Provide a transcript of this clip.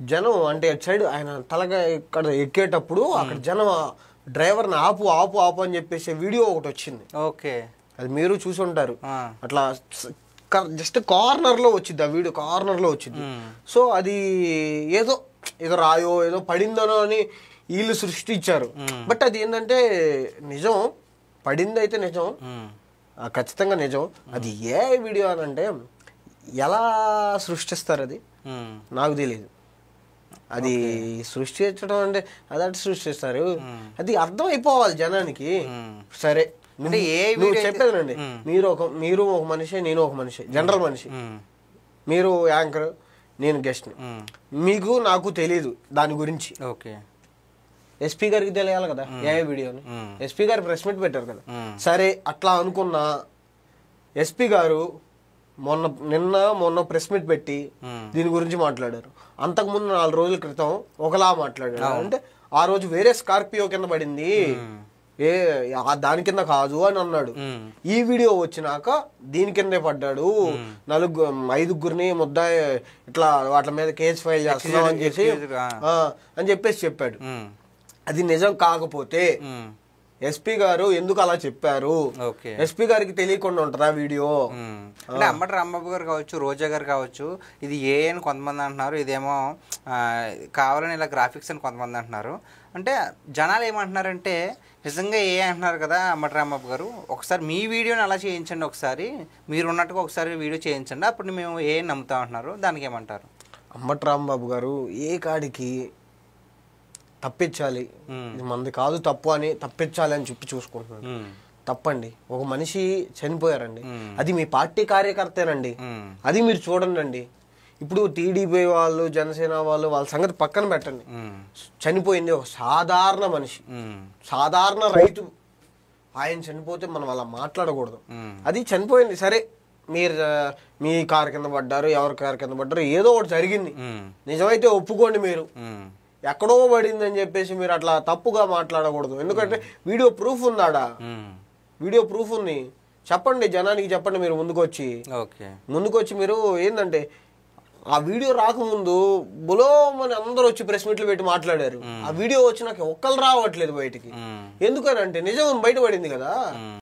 జనం అంటే అటు సైడ్ ఆయన తలగా ఇక్కడ ఎక్కేటప్పుడు అక్కడ జనం డ్రైవర్ని ఆపు ఆపు ఆపు అని చెప్పేసి వీడియో ఒకటి వచ్చింది. ఓకే, అది మీరు చూసి ఉంటారు. అట్లా జస్ట్ కార్నర్ లో వచ్చింది, ఆ వీడియో కార్నర్ లో వచ్చింది. సో అది ఏదో ఏదో రాయో ఏదో పడిందనో అని వీళ్ళు సృష్టించారు. బట్ అది ఏంటంటే నిజం పడింది అయితే నిజం, ఖచ్చితంగా నిజం. అది ఏ వీడియో అని అంటే ఎలా సృష్టిస్తారు అది నాకు తెలియదు. అది సృష్టించడం అంటే అదంటే సృష్టిస్తారు, అది అర్థం అయిపోవాలి జనానికి. సరే నువ్వు చెప్పేదండి, మీరు ఒక మనిషి, నేను ఒక మనిషి, జనరల్ మనిషి. మీరు యాంకర్, నేను గెస్ట్ ని. మీకు నాకు తెలీదు దాని గురించి. ఓకే, ఎస్పీ గారికి తెలియాలి కదా ఏ వీడియోని. ఎస్పీ గారు ప్రెస్ మీట్ పెట్టారు కదా. సరే అట్లా అనుకున్నా ఎస్పీ గారు మొన్న ప్రెస్ మీట్ పెట్టి దీని గురించి మాట్లాడారు. అంతకుముందు 4 రోజుల క్రితం ఒకలా మాట్లాడారు. అంటే ఆ రోజు వేరే స్కార్పియో కింద పడింది, దాని కింద కాదు అని అన్నాడు. ఈ వీడియో వచ్చినాక దీని కిందే పడ్డాడు, 5గురిని ముద్దాయి ఇట్లా వాటి మీద కేసు ఫైల్ చేస్తున్నాం అని చెప్పేసి చెప్పాడు. అది నిజం కాకపోతే ఎస్పీ గారు ఎందుకు అలా చెప్పారు? ఎస్పీ గారికి తెలియకుండా ఉంటుందా వీడియో? అంటే అంబటి రాంబాబు గారు కావచ్చు, రోజా గారు కావచ్చు, ఇది ఏ అని కొంతమంది అంటున్నారు, ఇదేమో కావాలని ఇలా గ్రాఫిక్స్ అని కొంతమంది అంటున్నారు. అంటే జనాలు ఏమంటున్నారంటే నిజంగా ఏ అంటున్నారు కదా అంబటి రాంబాబు గారు, ఒకసారి మీ వీడియోని అలా చేయించండి, ఒకసారి మీరు ఉన్నట్టుగా ఒకసారి వీడియో చేయించండి, అప్పుడు మేము ఏ నమ్ముతాం అంటున్నారు. దానికి ఏమంటారు? అంబటి రాంబాబు గారు ఏ కాడికి తప్పించాలి, ఇది మంది కాదు తప్పు అని తప్పించాలి అని చూసుకుంటున్నాడు. తప్పండి. ఒక మనిషి చనిపోయారండి, అది మీ పార్టీ కార్యకర్తేనండి, అది మీరు చూడండి. ఇప్పుడు టీడీపీ వాళ్ళు, జనసేన వాళ్ళు, వాళ్ళ సంగతి పక్కన పెట్టండి. చనిపోయింది ఒక సాధారణ మనిషి, సాధారణ రైతు. ఆయన చనిపోతే మనం అలా మాట్లాడకూడదు. అది చనిపోయింది, సరే మీరు మీ కారు కింద పడ్డారు, ఎవరి కారు కింద పడ్డారు, ఏదో ఒకటి జరిగింది, నిజమైతే ఒప్పుకోండి. మీరు ఎక్కడో పడింది అని చెప్పేసి మీరు అట్లా తప్పుగా మాట్లాడకూడదు. ఎందుకంటే వీడియో ప్రూఫ్ ఉందాడా, వీడియో ప్రూఫ్ ఉంది. చెప్పండి జనానికి, చెప్పండి మీరు ముందుకొచ్చి మీరు ఏంటంటే ఆ వీడియో రాకముందు బులోమని అందరూ వచ్చి ప్రెస్ మీట్లు పెట్టి మాట్లాడారు. ఆ వీడియో వచ్చి నాకు ఒక్కరు రావట్లేదు బయటికి. ఎందుకనంటే నిజం బయటపడింది కదా.